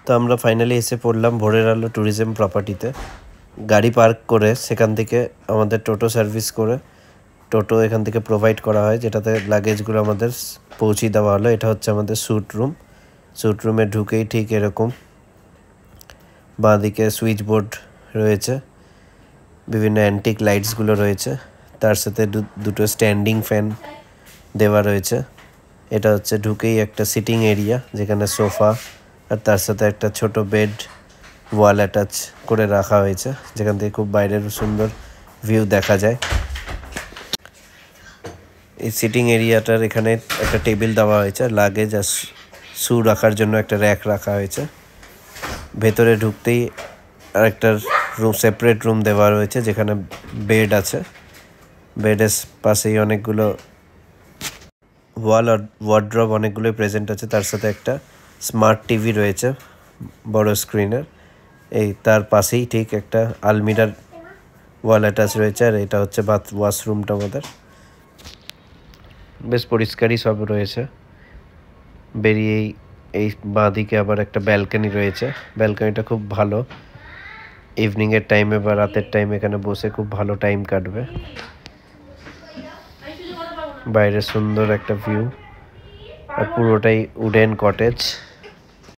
তো আমরা ফাইনালি এসে পড়লাম ভোরের আলো ট্যুরিজম প্রপার্টিতে। গাড়ি পার্ক করে সেখান থেকে আমাদের টোটো সার্ভিস করে টোটো এখান থেকে প্রোভাইড করা হয়, যেটাতে লাগেজগুলো আমাদের পৌঁছে দেওয়া হলো। এটা হচ্ছে আমাদের স্যুট রুম। স্যুট রুমে ঢুকেই ঠিক এরকম বাঁদিকে সুইচ বোর্ড রয়েছে, বিভিন্ন অ্যান্টিক লাইটসগুলো রয়েছে, তার সাথে দুটো স্ট্যান্ডিং ফ্যান দেওয়া রয়েছে। এটা হচ্ছে ঢুকেই একটা সিটিং এরিয়া, যেখানে সোফা আর তার সাথে একটা ছোট বেড ওয়াল অ্যাটাচ করে রাখা হয়েছে, যেখান থেকে খুব বাইরের সুন্দর ভিউ দেখা যায়। এই সিটিং এরিয়াটার এখানে একটা টেবিল দেওয়া হয়েছে, লাগেজ আর শু রাখার জন্য একটা র্যাক রাখা হয়েছে। ভেতরে ঢুকতেই আরেকটা রুম, সেপারেট রুম দেওয়া রয়েছে, যেখানে বেড আছে। বেডের পাশেই অনেকগুলো ওয়াল আর ওয়ার্ড্রব অনেকগুলোই প্রেজেন্ট আছে, তার সাথে একটা স্মার্ট টিভি রয়েছে বড় স্ক্রিনের। এই তার পাশেই ঠিক একটা আলমিরার ওয়াল অ্যাটাচ রয়েছে। আর এটা হচ্ছে ওয়াশরুমটা আমাদের, বেশ পরিষ্কারই সব রয়েছে। বেরিয়েই এই বাঁদিকে আবার একটা ব্যালকনি রয়েছে। ব্যালকনিটা খুব ভালো, ইভিনিংয়ের টাইমে বা রাতের টাইমে এখানে বসে খুব ভালো টাইম কাটবে। বাইরে সুন্দর একটা ভিউ, আর পুরোটাই উডেন কটেজ।